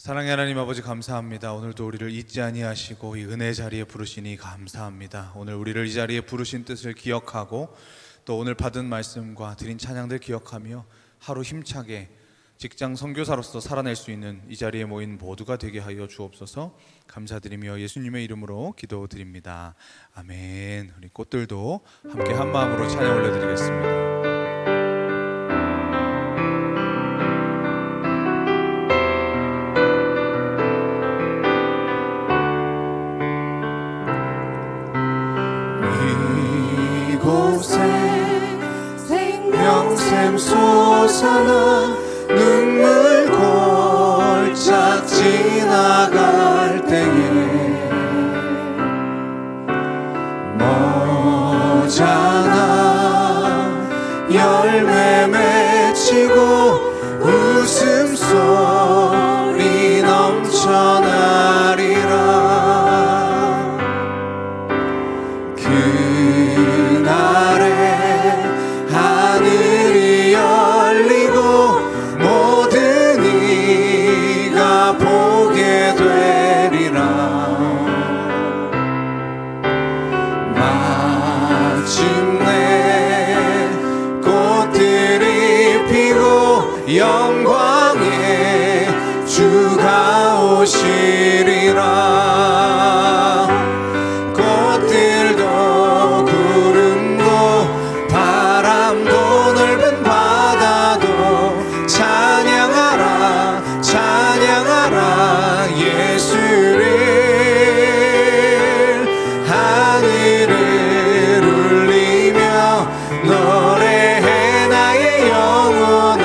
사랑의 하나님 아버지, 감사합니다. 오늘도 우리를 잊지 아니하시고 이 은혜 자리에 부르시니 감사합니다. 오늘 우리를 이 자리에 부르신 뜻을 기억하고 또 오늘 받은 말씀과 드린 찬양들 기억하며 하루 힘차게 직장 선교사로서 살아낼 수 있는 이 자리에 모인 모두가 되게 하여 주옵소서. 감사드리며 예수님의 이름으로 기도드립니다. 아멘. 우리 꽃들도 함께 한 마음으로 찬양 올려드리겠습니다. 이곳에 생명샘 솟아나 눈물 골짝 지나갈 때에 머잖아 열매 맺히고 웃음소리 넘쳐나리라. 그날에 하늘이 열리고 모든 이가 보게 되리라. 마침내 꽃들이 피고 영광의 주가 오시리라. 꽃들도 구름도 바람도 넓은 바다도 찬양하라 찬양하라 예수를. 하늘을 울리며 노래해 나의 영혼아.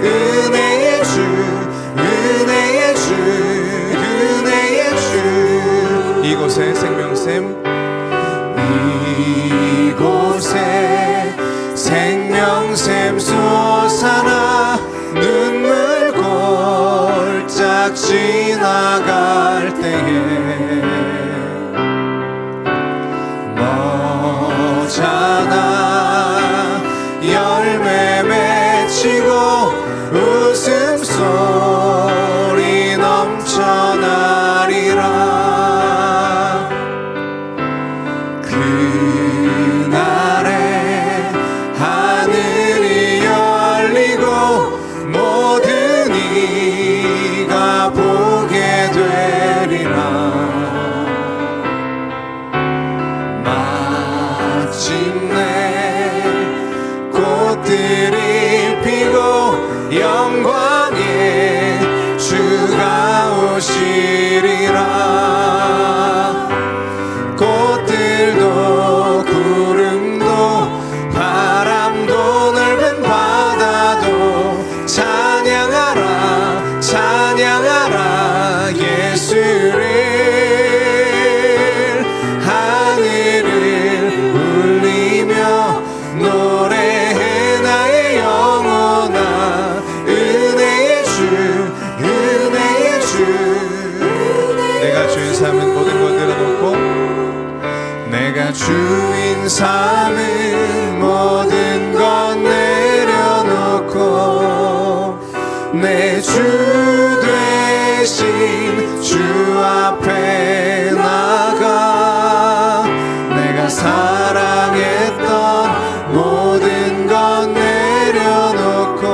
은혜의 주 은혜의 주 은혜의 주. 이곳에 생명샘 이곳에 생명샘 솟아나 눈물 골짝 지나갈 때에 머잖아 열매 맺히고 웃음소리 넘쳐나리라. 그날에 하늘이 열리고 모든 이가 보게 되리라. 마침내 꽃들이 피고 영광의 주가 오시리라. 꽃들도 구름도 바람도 넓은 바다도 찬양하라 찬양하라 예수를. 하늘을 울리며 노래해 나의 영혼아. 은혜의 주 은혜의 주. 내가 주인 삼은 모든 것 내려놓고 내가 주인 삼은 모든 것 내려놓고 내 주 되신 주 앞에 나가. 내가 사랑했던 모든 것 내려놓고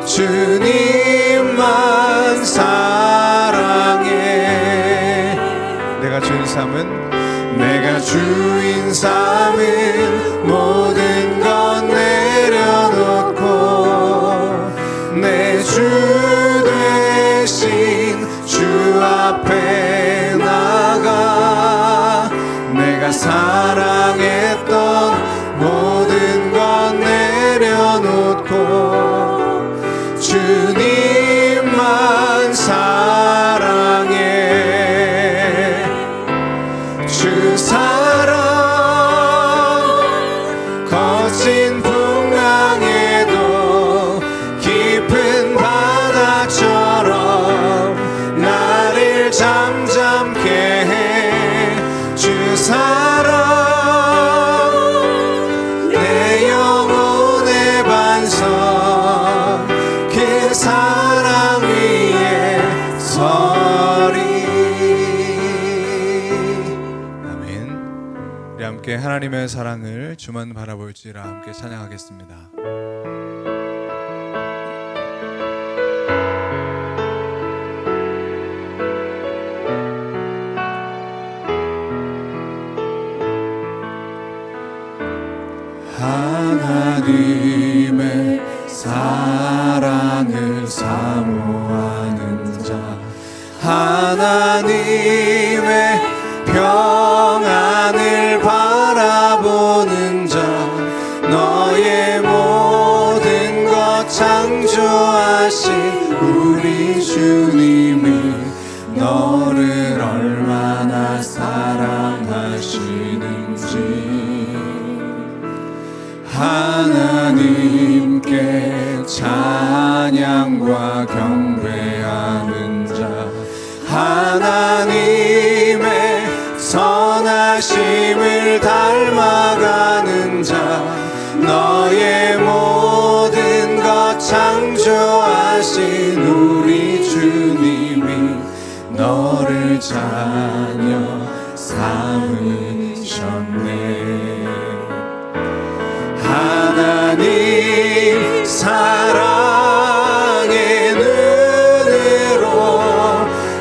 주님만 사랑해. 내가 주인 삼은 모든 것 내려놓고 내 주 되신 주 앞에 함께 하나님의 사랑을 주만 바라볼지라 함께 찬양하겠습니다. 하나님의 사랑을 사모하는 자, 하나님의 평안을 바라보는 자, 너의 모든 것 창조하신 우리 주님이 너를 얼마나 사랑하시는지 하나님께 찬양과 경배하는 자, 하나님의 선하심을 닮아가는 자, 너의 모든 것 창조하신 우리 주님이 너를 자녀 삼으셨네. 하나님 사랑의 눈으로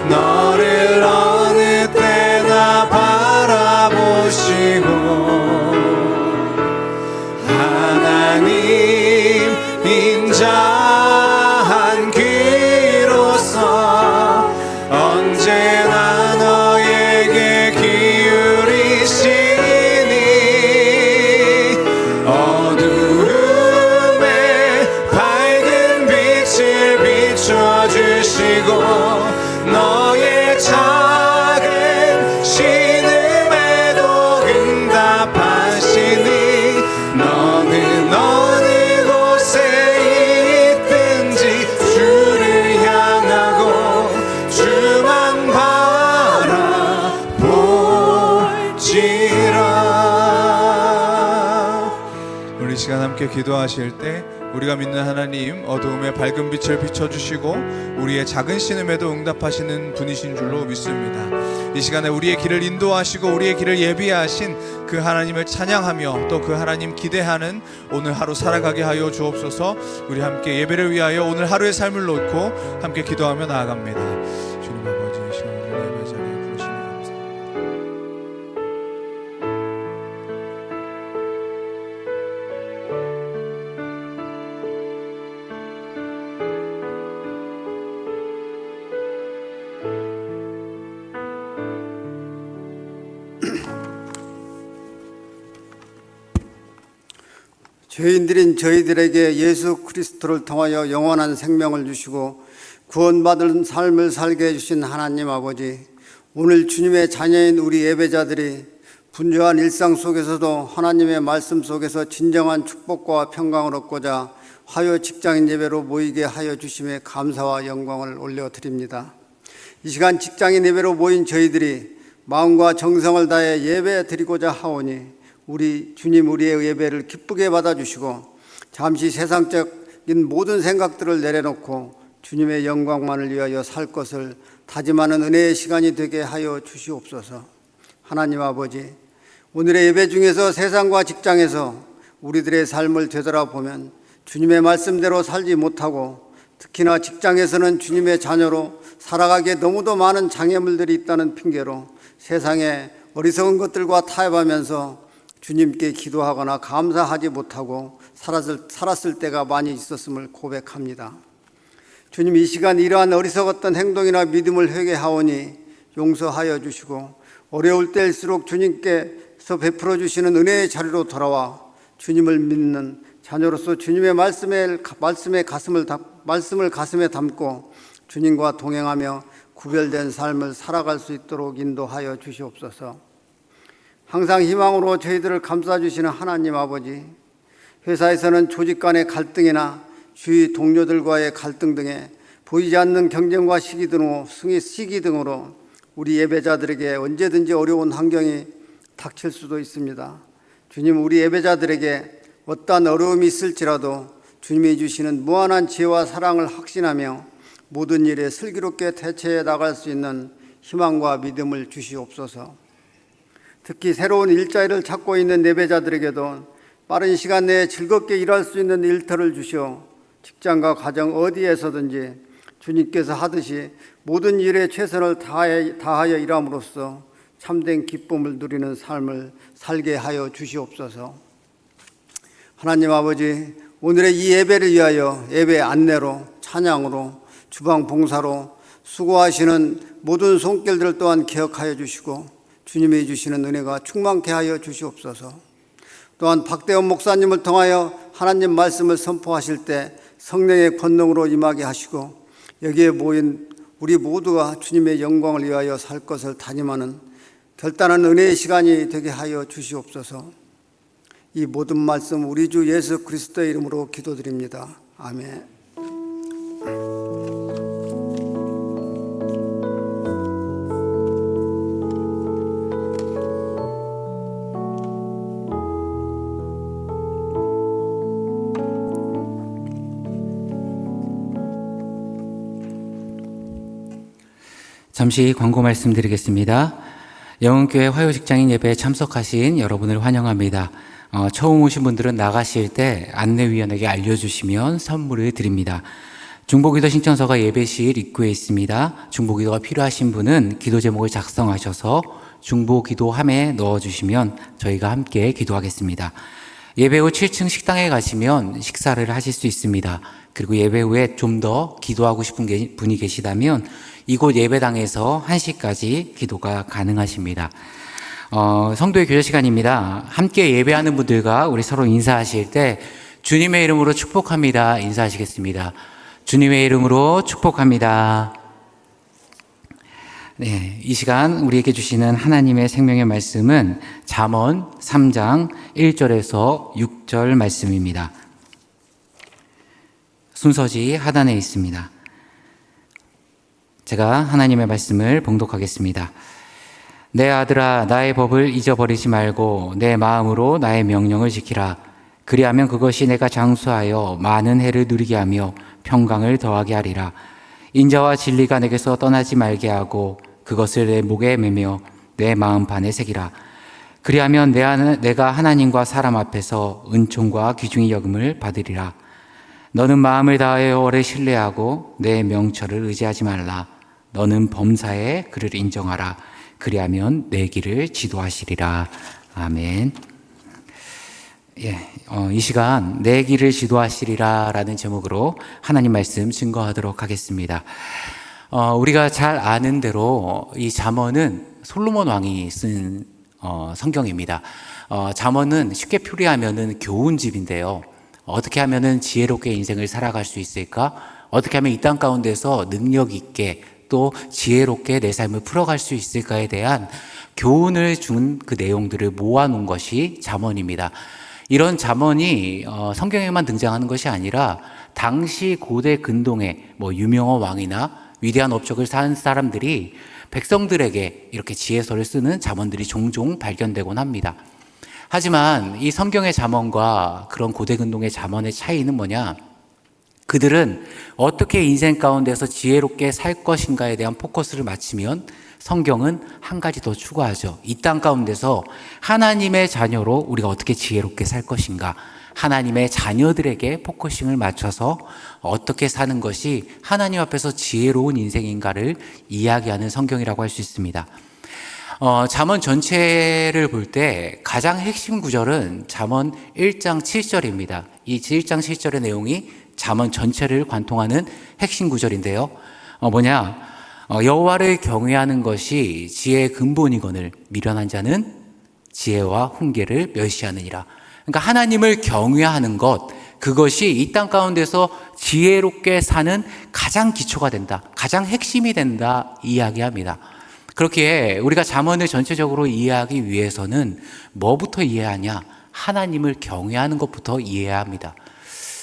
너를 어느 때나 바라보시고, 하나님 인자한 귀로서 언제나 너에게 기울이시니 어두움에 밝은 빛을 비춰주시고 너의 작은 신음에도 응답하시니 너는 어느 곳에 있든지 주를 향하고 주만 바라볼지라. 우리 시간 함께 기도하실 때 우리가 믿는 하나님 어두움에 밝은 빛을 비춰주시고 우리의 작은 신음에도 응답하시는 분이신 줄로 믿습니다. 이 시간에 우리의 길을 인도하시고 우리의 길을 예비하신 그 하나님을 찬양하며 또 그 하나님 기대하는 오늘 하루 살아가게 하여 주옵소서. 우리 함께 예배를 위하여 오늘 하루의 삶을 놓고 함께 기도하며 나아갑니다. 주님 아버지, 이 시간 우리를 예배 자리에 부르시니 감사합니다. 죄인들인 저희들에게 예수 그리스도를 통하여 영원한 생명을 주시고 구원받은 삶을 살게 해주신 하나님 아버지, 오늘 주님의 자녀인 우리 예배자들이 분주한 일상 속에서도 하나님의 말씀 속에서 진정한 축복과 평강을 얻고자 화요 직장인 예배로 모이게 하여 주심에 감사와 영광을 올려드립니다. 이 시간 직장인 예배로 모인 저희들이 마음과 정성을 다해 예배 드리고자 하오니 우리 주님, 우리의 예배를 기쁘게 받아주시고 잠시 세상적인 모든 생각들을 내려놓고 주님의 영광만을 위하여 살 것을 다짐하는 은혜의 시간이 되게 하여 주시옵소서. 하나님 아버지, 오늘의 예배 중에서 세상과 직장에서 우리들의 삶을 되돌아보면 주님의 말씀대로 살지 못하고 특히나 직장에서는 주님의 자녀로 살아가기에 너무도 많은 장애물들이 있다는 핑계로 세상의 어리석은 것들과 타협하면서 주님께 기도하거나 감사하지 못하고 살았을 때가 많이 있었음을 고백합니다. 주님, 이 시간 이러한 어리석었던 행동이나 믿음을 회개하오니 용서하여 주시고 어려울 때일수록 주님께서 베풀어 주시는 은혜의 자리로 돌아와 주님을 믿는 자녀로서 주님의 말씀을 가슴에 담고 주님과 동행하며 구별된 삶을 살아갈 수 있도록 인도하여 주시옵소서. 항상 희망으로 저희들을 감싸주시는 하나님 아버지, 회사에서는 조직 간의 갈등이나 주위 동료들과의 갈등 등에 보이지 않는 경쟁과 시기 등으로 우리 예배자들에게 언제든지 어려운 환경이 닥칠 수도 있습니다. 주님, 우리 예배자들에게 어떠한 어려움이 있을지라도 주님이 주시는 무한한 지혜와 사랑을 확신하며 모든 일에 슬기롭게 대처해 나갈 수 있는 희망과 믿음을 주시옵소서. 특히 새로운 일자리를 찾고 있는 예배자들에게도 빠른 시간 내에 즐겁게 일할 수 있는 일터를 주시어 직장과 가정 어디에서든지 주님께서 하듯이 모든 일에 최선을 다하여 일함으로써 참된 기쁨을 누리는 삶을 살게 하여 주시옵소서. 하나님 아버지, 오늘의 이 예배를 위하여 예배 안내로, 찬양으로, 주방 봉사로 수고하시는 모든 손길들 또한 기억하여 주시고 주님이 주시는 은혜가 충만케 하여 주시옵소서. 또한 박대원 목사님을 통하여 하나님 말씀을 선포하실 때 성령의 권능으로 임하게 하시고 여기에 모인 우리 모두가 주님의 영광을 위하여 살 것을 다짐하는 결단한 은혜의 시간이 되게 하여 주시옵소서. 이 모든 말씀 우리 주 예수 그리스도의 이름으로 기도드립니다. 아멘. 잠시 광고 말씀드리겠습니다. 영흥교회 화요직장인 예배에 참석하신 여러분을 환영합니다. 처음 오신 분들은 나가실 때 안내위원에게 알려주시면 선물을 드립니다. 중보기도 신청서가 예배실 입구에 있습니다. 중보기도가 필요하신 분은 기도 제목을 작성하셔서 중보기도함에 넣어주시면 저희가 함께 기도하겠습니다. 예배 후 7층 식당에 가시면 식사를 하실 수 있습니다. 그리고 예배 후에 좀 더 기도하고 싶은 분이 계시다면 이곳 예배당에서 1시까지 기도가 가능하십니다. 성도의 교제 시간입니다. 함께 예배하는 분들과 우리 서로 인사하실 때 주님의 이름으로 축복합니다. 인사하시겠습니다. 주님의 이름으로 축복합니다. 네, 이 시간 우리에게 주시는 하나님의 생명의 말씀은 잠언 3장 1절에서 6절 말씀입니다. 순서지 하단에 있습니다. 제가 하나님의 말씀을 봉독하겠습니다. 내 아들아, 나의 법을 잊어버리지 말고 내 마음으로 나의 명령을 지키라. 그리하면 그것이 내가 장수하여 많은 해를 누리게 하며 평강을 더하게 하리라. 인자와 진리가 내게서 떠나지 말게 하고 그것을 내 목에 매며 내 마음판에 새기라. 그리하면 내가 하나님과 사람 앞에서 은총과 귀중히 여김을 받으리라. 너는 마음을 다하여 오래 신뢰하고 내 명철을 의지하지 말라. 너는 범사에 그를 인정하라. 그리하면 내 길을 지도하시리라. 아멘. 이 시간 내 길을 지도하시리라 라는 제목으로 하나님 말씀 증거하도록 하겠습니다. 우리가 잘 아는 대로 이 잠언은 솔로몬 왕이 쓴 성경입니다. 잠언은 쉽게 표리하면은 교훈집인데요. 어떻게 하면은 지혜롭게 인생을 살아갈 수 있을까? 어떻게 하면 이 땅 가운데서 능력 있게 또 지혜롭게 내 삶을 풀어갈 수 있을까에 대한 교훈을 준 그 내용들을 모아놓은 것이 잠언입니다. 이런 잠언이 성경에만 등장하는 것이 아니라 당시 고대 근동의 유명한 왕이나 위대한 업적을 산 사람들이 백성들에게 이렇게 지혜서를 쓰는 잠언들이 종종 발견되곤 합니다. 하지만 이 성경의 잠언과 그런 고대 근동의 잠언의 차이는 뭐냐? 그들은 어떻게 인생 가운데서 지혜롭게 살 것인가에 대한 포커스를 맞추면 성경은 한 가지 더 추가하죠. 이 땅 가운데서 하나님의 자녀로 우리가 어떻게 지혜롭게 살 것인가, 하나님의 자녀들에게 포커싱을 맞춰서 어떻게 사는 것이 하나님 앞에서 지혜로운 인생인가를 이야기하는 성경이라고 할 수 있습니다. 잠언 전체를 볼 때 가장 핵심 구절은 잠언 1장 7절입니다. 이 1장 7절의 내용이 잠언 전체를 관통하는 핵심 구절인데요. 여호와를 경외하는 것이 지혜의 근본이거늘 미련한 자는 지혜와 훈계를 멸시하느니라. 그러니까 하나님을 경외하는 것, 그것이 이 땅 가운데서 지혜롭게 사는 가장 기초가 된다, 가장 핵심이 된다 이야기합니다. 그렇게 우리가 잠언을 전체적으로 이해하기 위해서는 뭐부터 이해하냐? 하나님을 경외하는 것부터 이해해야 합니다.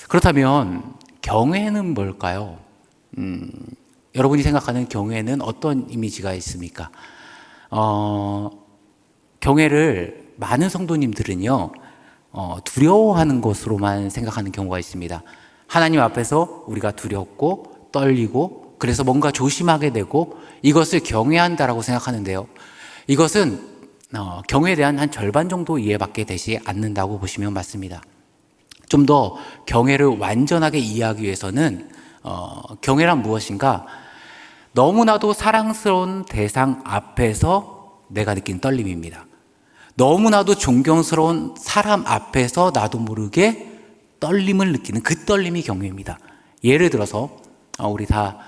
그렇다면 경외는 뭘까요? 여러분이 생각하는 경외는 어떤 이미지가 있습니까? 경외를 많은 성도님들은요, 두려워하는 것으로만 생각하는 경우가 있습니다. 하나님 앞에서 우리가 두렵고 떨리고 그래서 뭔가 조심하게 되고 이것을 경외한다라고 생각하는데요. 이것은 경외에 대한 한 절반 정도 이해밖에 되지 않는다고 보시면 맞습니다. 좀 더 경외를 완전하게 이해하기 위해서는 경외란 무엇인가? 너무나도 사랑스러운 대상 앞에서 내가 느낀 떨림입니다. 너무나도 존경스러운 사람 앞에서 나도 모르게 떨림을 느끼는 그 떨림이 경외입니다. 예를 들어서 우리 다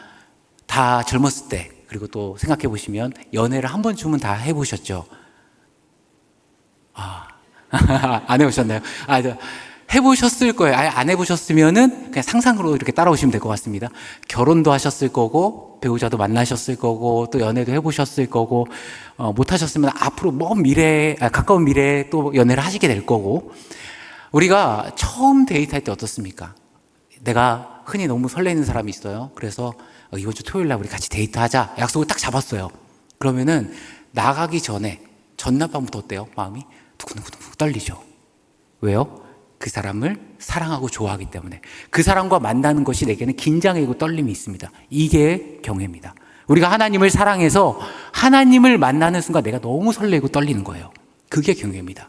젊었을 때, 그리고 또 생각해 보시면 연애를 한 번쯤은 다 해보셨죠? 안 해보셨나요? 해보셨을 거예요. 아예 안 해보셨으면은 그냥 상상으로 이렇게 따라오시면 될 것 같습니다. 결혼도 하셨을 거고, 배우자도 만나셨을 거고, 또 연애도 해보셨을 거고, 못 하셨으면 앞으로 먼 미래에, 가까운 미래에 또 연애를 하시게 될 거고, 우리가 처음 데이트할 때 어떻습니까? 내가 흔히 너무 설레는 사람이 있어요. 그래서 이번 주 토요일 날 우리 같이 데이트하자. 약속을 딱 잡았어요. 그러면은 나가기 전에 전날 밤부터 어때요? 마음이 두근두근 떨리죠. 왜요? 그 사람을 사랑하고 좋아하기 때문에. 그 사람과 만나는 것이 내게는 긴장이고 떨림이 있습니다. 이게 경외입니다. 우리가 하나님을 사랑해서 하나님을 만나는 순간 내가 너무 설레고 떨리는 거예요. 그게 경외입니다.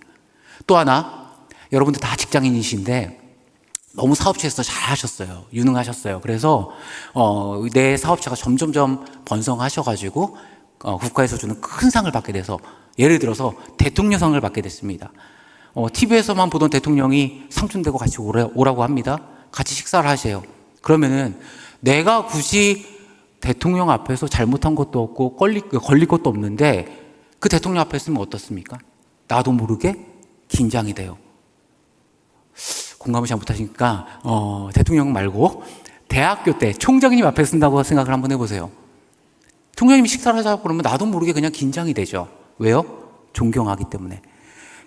또 하나, 여러분들 다 직장인이신데 너무 사업체에서 잘하셨어요. 유능하셨어요. 그래서 내 사업체가 점점점 번성하셔가지고 국가에서 주는 큰 상을 받게 돼서, 예를 들어서 대통령상을 받게 됐습니다. TV에서만 보던 대통령이 상준되고 같이 오라고 합니다. 같이 식사를 하세요. 그러면은 내가 굳이 대통령 앞에서 잘못한 것도 없고 걸릴 것도 없는데 그 대통령 앞에 있으면 어떻습니까? 나도 모르게 긴장이 돼요. 공감을 잘 못하시니까 대통령 말고 대학교 때 총장님 앞에 쓴다고 생각을 한번 해보세요. 총장님이 식사를 하자고 그러면 나도 모르게 그냥 긴장이 되죠. 왜요? 존경하기 때문에.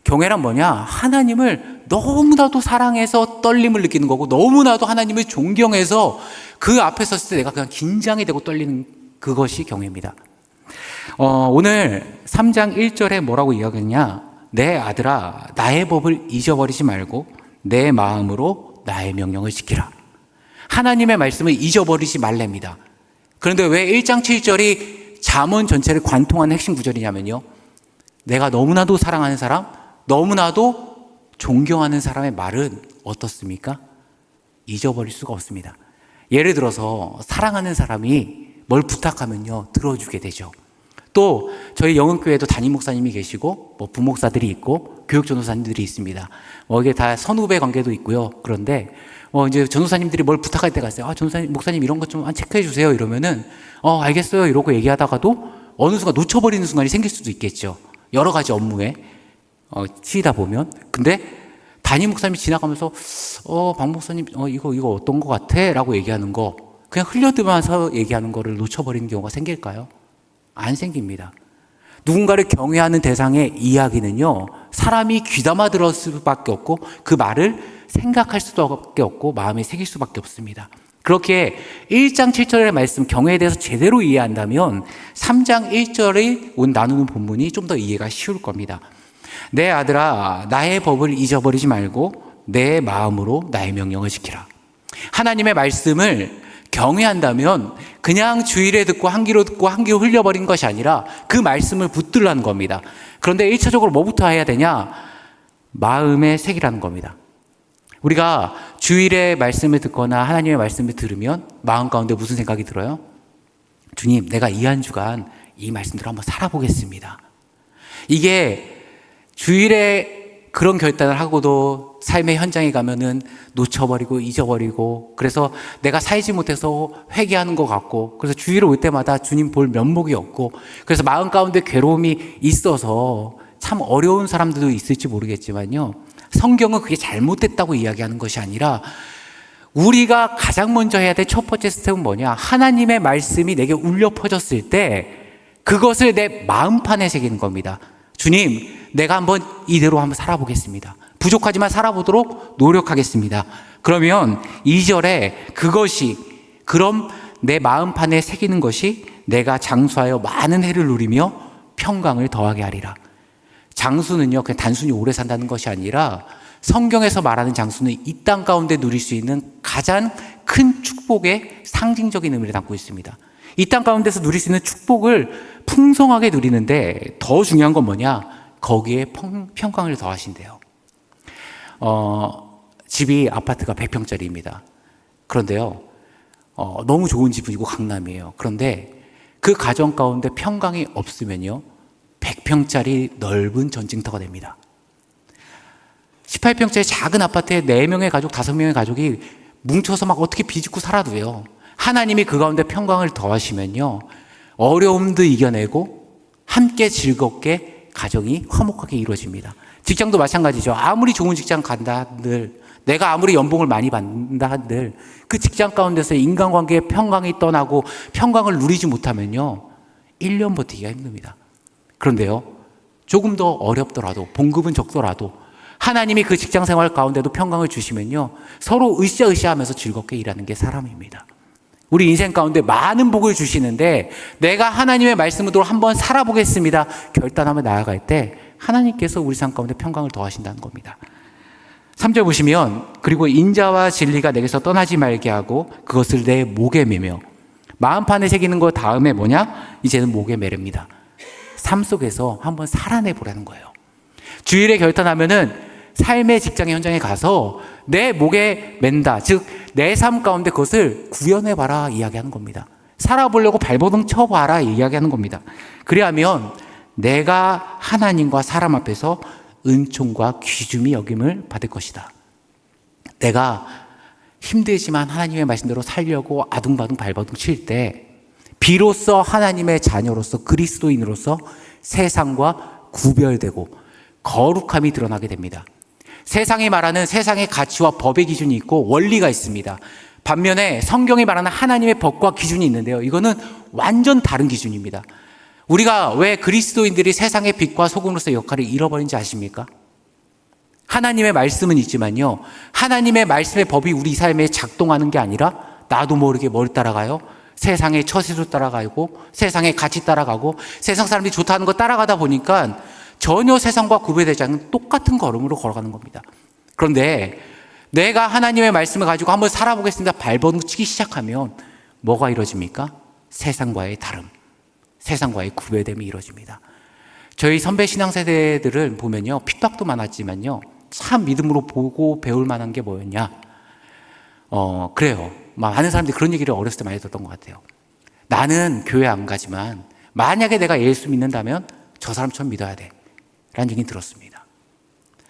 경외란 뭐냐? 하나님을 너무나도 사랑해서 떨림을 느끼는 거고, 너무나도 하나님을 존경해서 그 앞에 섰을 때 내가 그냥 긴장이 되고 떨리는 그것이 경외입니다. 오늘 3장 1절에 뭐라고 이야기했냐? 내 아들아, 나의 법을 잊어버리지 말고 내 마음으로 나의 명령을 지키라. 하나님의 말씀을 잊어버리지 말랍니다. 그런데 왜 1장 7절이 잠언 전체를 관통하는 핵심 구절이냐면요, 내가 너무나도 사랑하는 사람, 너무나도 존경하는 사람의 말은 어떻습니까? 잊어버릴 수가 없습니다. 예를 들어서 사랑하는 사람이 뭘 부탁하면요, 들어주게 되죠. 또 저희 영흥교회도 담임 목사님이 계시고 부목사들이 있고 교육 전도사님들이 있습니다. 이게 다 선후배 관계도 있고요. 그런데 이제 전도사님들이 뭘 부탁할 때가 있어요. 전도사님, 목사님 이런 것 좀 체크해 주세요. 이러면은 알겠어요. 이러고 얘기하다가도 어느 순간 놓쳐버리는 순간이 생길 수도 있겠죠. 여러 가지 업무에 치이다 보면. 근데 담임 목사님이 지나가면서 박 목사님 이거 어떤 것 같아? 라고 얘기하는 거 그냥 흘려들면서 얘기하는 거를 놓쳐버리는 경우가 생길까요? 안 생깁니다. 누군가를 경외하는 대상의 이야기는요, 사람이 귀담아 들을 수밖에 없고 그 말을 생각할 수밖에 없고 마음에 새길 수밖에 없습니다. 그렇게 1장 7절의 말씀 경외에 대해서 제대로 이해한다면 3장 1절의 오늘 나누는 본문이 좀 더 이해가 쉬울 겁니다. 내 아들아, 나의 법을 잊어버리지 말고 내 마음으로 나의 명령을 지키라. 하나님의 말씀을 경외한다면 그냥 주일에 듣고 한 귀로 듣고 한 귀로 흘려버린 것이 아니라 그 말씀을 붙들라는 겁니다. 그런데 1차적으로 뭐부터 해야 되냐? 마음에 새기라는 겁니다. 우리가 주일에 말씀을 듣거나 하나님의 말씀을 들으면 마음 가운데 무슨 생각이 들어요? 주님, 내가 이 한 주간 이 말씀대로 한번 살아보겠습니다. 이게 주일에 그런 결단을 하고도 삶의 현장에 가면은 놓쳐버리고 잊어버리고, 그래서 내가 살지 못해서 회개하는 것 같고, 그래서 주일에 올 때마다 주님 볼 면목이 없고, 그래서 마음 가운데 괴로움이 있어서 참 어려운 사람들도 있을지 모르겠지만요, 성경은 그게 잘못됐다고 이야기하는 것이 아니라 우리가 가장 먼저 해야 될 첫 번째 스텝은 뭐냐? 하나님의 말씀이 내게 울려 퍼졌을 때 그것을 내 마음판에 새기는 겁니다. 주님, 내가 한번 이대로 한번 살아보겠습니다. 부족하지만 살아보도록 노력하겠습니다. 그러면 2절에 그럼 내 마음판에 새기는 것이 내가 장수하여 많은 해를 누리며 평강을 더하게 하리라. 장수는요, 그냥 단순히 오래 산다는 것이 아니라 성경에서 말하는 장수는 이 땅 가운데 누릴 수 있는 가장 큰 축복의 상징적인 의미를 담고 있습니다. 이 땅 가운데서 누릴 수 있는 축복을 풍성하게 누리는데 더 중요한 건 뭐냐? 거기에 평강을 더하신대요. 집이 아파트가 100평짜리입니다. 그런데요, 너무 좋은 집이고 강남이에요. 그런데 그 가정 가운데 평강이 없으면요, 100평짜리 넓은 전쟁터가 됩니다. 18평짜리 작은 아파트에 4명의 가족, 5명의 가족이 뭉쳐서 막 어떻게 비집고 살아도요, 하나님이 그 가운데 평강을 더하시면요, 어려움도 이겨내고 함께 즐겁게 가정이 화목하게 이루어집니다. 직장도 마찬가지죠. 아무리 좋은 직장 간다 한들, 내가 아무리 연봉을 많이 받는다 한들, 그 직장 가운데서 인간관계의 평강이 떠나고 평강을 누리지 못하면요, 1년 버티기가 힘듭니다. 그런데요, 조금 더 어렵더라도, 봉급은 적더라도 하나님이 그 직장 생활 가운데도 평강을 주시면요, 서로 으쌰으쌰 하면서 즐겁게 일하는 게 사람입니다. 우리 인생 가운데 많은 복을 주시는데 내가 하나님의 말씀으로 한번 살아보겠습니다 결단하며 나아갈 때 하나님께서 우리 삶 가운데 평강을 더하신다는 겁니다. 3절 보시면, 그리고 인자와 진리가 내게서 떠나지 말게 하고 그것을 내 목에 매며, 마음판에 새기는 거 다음에 뭐냐? 이제는 목에 매릅니다. 삶 속에서 한번 살아내 보라는 거예요. 주일에 결단하면은 삶의 직장의 현장에 가서 내 목에 맨다, 즉 내 삶 가운데 그것을 구현해봐라 이야기하는 겁니다. 살아보려고 발버둥 쳐봐라 이야기하는 겁니다. 그리하면 내가 하나님과 사람 앞에서 은총과 귀중히 여김을 받을 것이다. 내가 힘들지만 하나님의 말씀대로 살려고 아둥바둥 발버둥 칠 때 비로소 하나님의 자녀로서, 그리스도인으로서 세상과 구별되고 거룩함이 드러나게 됩니다. 세상이 말하는 세상의 가치와 법의 기준이 있고 원리가 있습니다. 반면에 성경이 말하는 하나님의 법과 기준이 있는데요, 이거는 완전 다른 기준입니다. 우리가 왜 그리스도인들이 세상의 빛과 소금으로서 역할을 잃어버린지 아십니까? 하나님의 말씀은 있지만요, 하나님의 말씀의 법이 우리 삶에 작동하는 게 아니라 나도 모르게 뭘 따라가요? 세상의 처세도 따라가고 세상의 가치 따라가고 세상 사람들이 좋다는 거 따라가다 보니까 전혀 세상과 구별되지 않는 똑같은 걸음으로 걸어가는 겁니다. 그런데 내가 하나님의 말씀을 가지고 한번 살아보겠습니다 발버둥 치기 시작하면 뭐가 이루어집니까? 세상과의 다름, 세상과의 구별됨이 이루어집니다. 저희 선배 신앙세대들을 보면요, 핍박도 많았지만요, 참 믿음으로 보고 배울 만한 게 뭐였냐? 그래요. 많은 사람들이 그런 얘기를 어렸을 때 많이 들었던 것 같아요. 나는 교회 안 가지만 만약에 내가 예수 믿는다면 저 사람처럼 믿어야 돼 라는 얘기 들었습니다.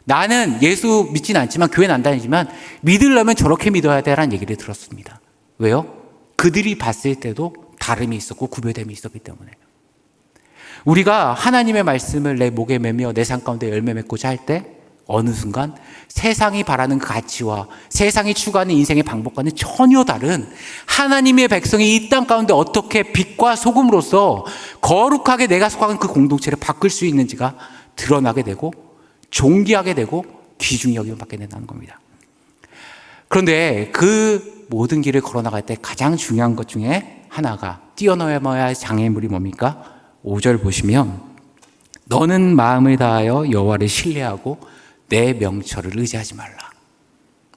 나는 예수 믿진 않지만, 교회는 안 다니지만 믿으려면 저렇게 믿어야 돼 라는 얘기를 들었습니다. 왜요? 그들이 봤을 때도 다름이 있었고 구별됨이 있었기 때문에. 우리가 하나님의 말씀을 내 목에 매며 내 삶 가운데 열매 맺고자 할 때 어느 순간 세상이 바라는 그 가치와 세상이 추구하는 인생의 방법과는 전혀 다른 하나님의 백성이 이 땅 가운데 어떻게 빛과 소금으로서 거룩하게 내가 속한 그 공동체를 바꿀 수 있는지가 드러나게 되고 존귀하게 되고 귀중히 여김을 받게 된다는 겁니다. 그런데 그 모든 길을 걸어나갈 때 가장 중요한 것 중에 하나가, 뛰어넘어야 할 장애물이 뭡니까? 5절 보시면, 너는 마음을 다하여 여호와를 신뢰하고 내 명철을 의지하지 말라.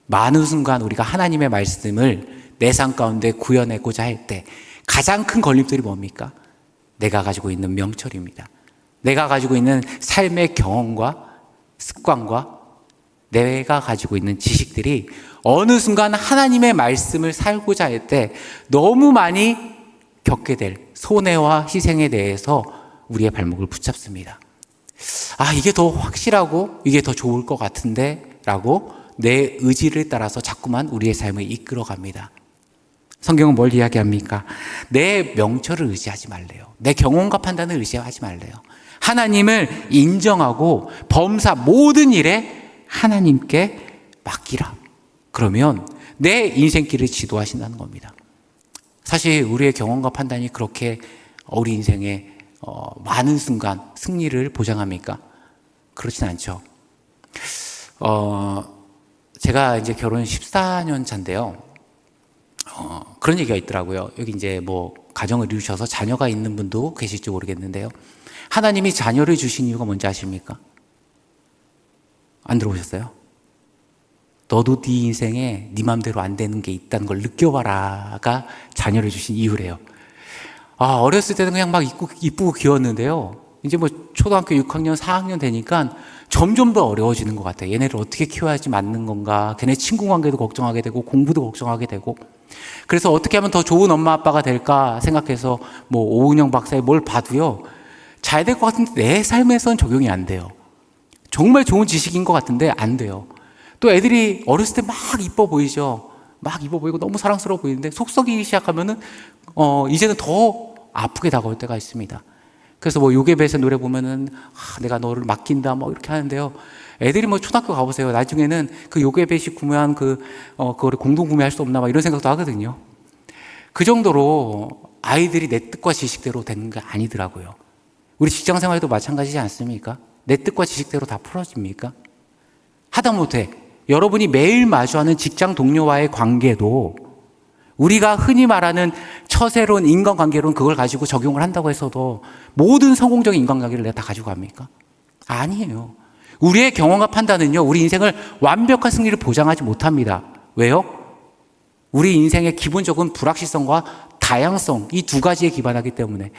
많은 순간 우리가 하나님의 말씀을 내 삶 가운데 구현하고자 할 때 가장 큰 걸림돌이 뭡니까? 내가 가지고 있는 명철입니다. 내가 가지고 있는 삶의 경험과 습관과 내가 가지고 있는 지식들이 어느 순간 하나님의 말씀을 살고자 할 때 너무 많이 겪게 될 손해와 희생에 대해서 우리의 발목을 붙잡습니다. 이게 더 확실하고 이게 더 좋을 것 같은데 라고 내 의지를 따라서 자꾸만 우리의 삶을 이끌어갑니다. 성경은 뭘 이야기합니까? 내 명철을 의지하지 말래요. 내 경험과 판단을 의지하지 말래요. 하나님을 인정하고 범사 모든 일에 하나님께 맡기라. 그러면 내 인생길을 지도하신다는 겁니다. 사실 우리의 경험과 판단이 그렇게 우리 인생에 많은 순간 승리를 보장합니까? 그렇진 않죠. 제가 이제 결혼 14년 차인데요. 그런 얘기가 있더라고요. 여기 이제 뭐 가정을 이루셔서 자녀가 있는 분도 계실지 모르겠는데요. 하나님이 자녀를 주신 이유가 뭔지 아십니까? 안 들어보셨어요? 너도 네 인생에 네 맘대로 안 되는 게 있다는 걸 느껴봐라가 자녀를 주신 이유래요. 어렸을 때는 그냥 막 이쁘고 귀여웠는데요. 이제 뭐 초등학교 6학년, 4학년 되니까 점점 더 어려워지는 것 같아요. 얘네를 어떻게 키워야지 맞는 건가. 걔네 친구 관계도 걱정하게 되고 공부도 걱정하게 되고. 그래서 어떻게 하면 더 좋은 엄마 아빠가 될까 생각해서 뭐 오은영 박사의 뭘 봐도요, 잘 될 것 같은데 내 삶에선 적용이 안 돼요. 정말 좋은 지식인 것 같은데 안 돼요. 또 애들이 어렸을 때 막 이뻐 보이죠. 막 이뻐 보이고 너무 사랑스러워 보이는데 속 썩이기 시작하면은 이제는 더 아프게 다가올 때가 있습니다. 그래서 뭐 요괴벳의 노래 보면은 내가 너를 맡긴다 뭐 이렇게 하는데요. 애들이 뭐 초등학교 가보세요. 나중에는 그 요괴벳이 구매한 그거를 공동 구매할 수 없나 막 이런 생각도 하거든요. 그 정도로 아이들이 내 뜻과 지식대로 되는 게 아니더라고요. 우리 직장 생활도 마찬가지지 않습니까? 내 뜻과 지식대로 다 풀어집니까? 하다못해 여러분이 매일 마주하는 직장 동료와의 관계도 우리가 흔히 말하는 처세론, 인간관계론 그걸 가지고 적용을 한다고 해서도 모든 성공적인 인간관계를 내가 다 가지고 갑니까? 아니에요. 우리의 경험과 판단은요, 우리 인생을 완벽한 승리를 보장하지 못합니다. 왜요? 우리 인생의 기본적인 불확실성과 다양성, 이 두 가지에 기반하기 때문에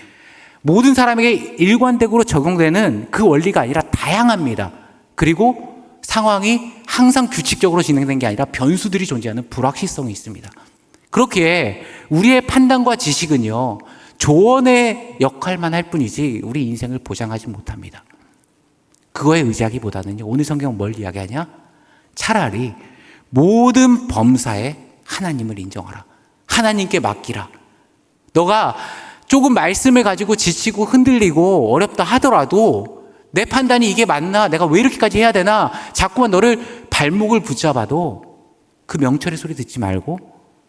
모든 사람에게 일관되고 적용되는 그 원리가 아니라 다양합니다. 그리고 상황이 항상 규칙적으로 진행된 게 아니라 변수들이 존재하는 불확실성이 있습니다. 그렇기에 우리의 판단과 지식은요, 조언의 역할만 할 뿐이지 우리 인생을 보장하지 못합니다. 그거에 의지하기보다는요, 오늘 성경은 뭘 이야기하냐? 차라리 모든 범사에 하나님을 인정하라. 하나님께 맡기라. 너가 조금 말씀을 가지고 지치고 흔들리고 어렵다 하더라도 내 판단이 이게 맞나? 내가 왜 이렇게까지 해야 되나? 자꾸만 너를 발목을 붙잡아도 그 명철의 소리 듣지 말고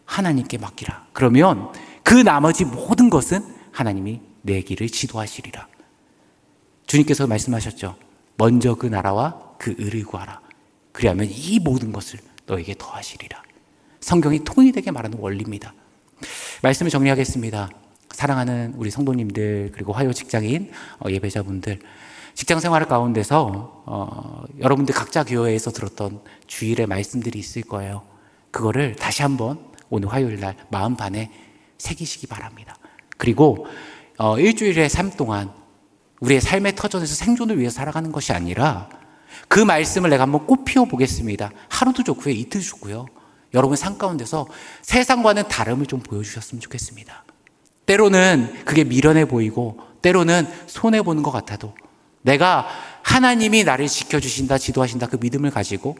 하나님께 맡기라. 그러면 그 나머지 모든 것은 하나님이 내 길을 지도하시리라. 주님께서 말씀하셨죠. 먼저 그 나라와 그 의를 구하라. 그리하면 이 모든 것을 너에게 더하시리라. 성경이 통일되게 말하는 원리입니다. 말씀을 정리하겠습니다. 사랑하는 우리 성도님들, 그리고 화요 직장인 예배자분들, 직장 생활 가운데서 여러분들 각자 교회에서 들었던 주일의 말씀들이 있을 거예요. 그거를 다시 한번 오늘 화요일 날 마음판에 새기시기 바랍니다. 그리고 일주일의 삶 동안 우리의 삶의 터전에서 생존을 위해서 살아가는 것이 아니라 그 말씀을 내가 한번 꽃 피워보겠습니다. 하루도 좋고요, 이틀 좋고요. 여러분 삶 가운데서 세상과는 다름을 좀 보여주셨으면 좋겠습니다. 때로는 그게 미련해 보이고 때로는 손해보는 것 같아도 내가 하나님이 나를 지켜주신다, 지도하신다 그 믿음을 가지고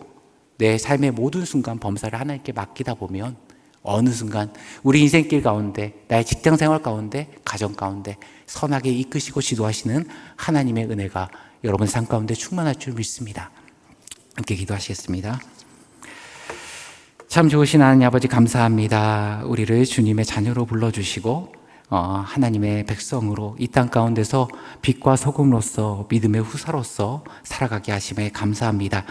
내 삶의 모든 순간 범사를 하나님께 맡기다 보면 어느 순간 우리 인생길 가운데, 나의 직장 생활 가운데, 가정 가운데 선하게 이끄시고 지도하시는 하나님의 은혜가 여러분 삶 가운데 충만할 줄 믿습니다. 함께 기도하시겠습니다. 참 좋으신 하나님 아버지 감사합니다. 우리를 주님의 자녀로 불러주시고 하나님의 백성으로 이 땅 가운데서 빛과 소금으로서 믿음의 후사로서 살아가게 하심에 감사합니다.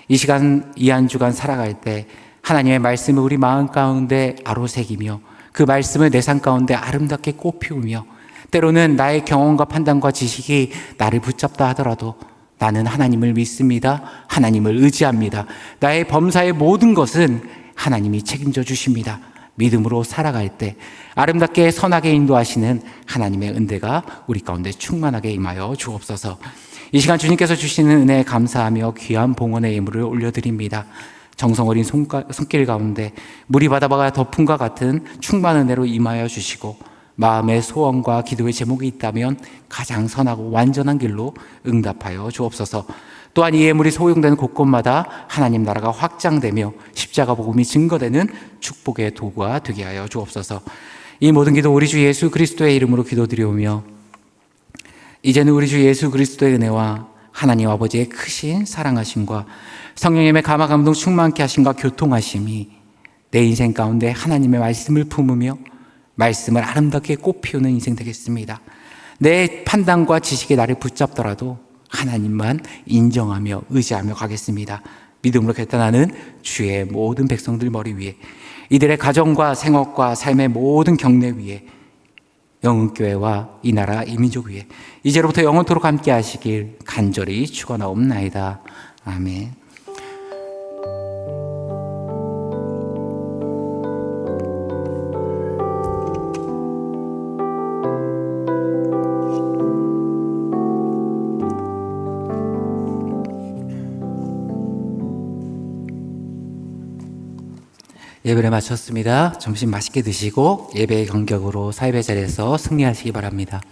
이 시간, 이 한 주간 살아갈 때 하나님의 말씀을 우리 마음 가운데 아로새기며 그 말씀을 내 삶 가운데 아름답게 꽃피우며 때로는 나의 경험과 판단과 지식이 나를 붙잡다 하더라도 나는 하나님을 믿습니다. 하나님을 의지합니다. 나의 범사의 모든 것은 하나님이 책임져 주십니다. 믿음으로 살아갈 때 아름답게 선하게 인도하시는 하나님의 은혜가 우리 가운데 충만하게 임하여 주옵소서. 이 시간 주님께서 주시는 은혜에 감사하며 귀한 봉헌의 예물을 올려드립니다. 정성 어린 손길 가운데 물이 바다가 덮음과 같은 충만한 은혜로 임하여 주시고 마음의 소원과 기도의 제목이 있다면 가장 선하고 완전한 길로 응답하여 주옵소서. 또한 이 예물이 소용되는 곳곳마다 하나님 나라가 확장되며 십자가 복음이 증거되는 축복의 도구가 되게 하여 주옵소서. 이 모든 기도 우리 주 예수 그리스도의 이름으로 기도드리오며 이제는 우리 주 예수 그리스도의 은혜와 하나님 아버지의 크신 사랑하심과 성령님의 감화 감동 충만케 하심과 교통하심이 내 인생 가운데 하나님의 말씀을 품으며 말씀을 아름답게 꽃피우는 인생 되겠습니다. 내 판단과 지식에 나를 붙잡더라도 하나님만 인정하며 의지하며 가겠습니다. 믿음으로 결단하는 주의 모든 백성들 머리 위에, 이들의 가정과 생업과 삶의 모든 경례 위에, 영흥교회와 이 나라 이 민족 위에 이제로부터 영원토록 함께 하시길 간절히 축원하옵나이다. 아멘. 예배를 마쳤습니다. 점심 맛있게 드시고 예배의 간격으로 사예배 자리에서 승리하시기 바랍니다.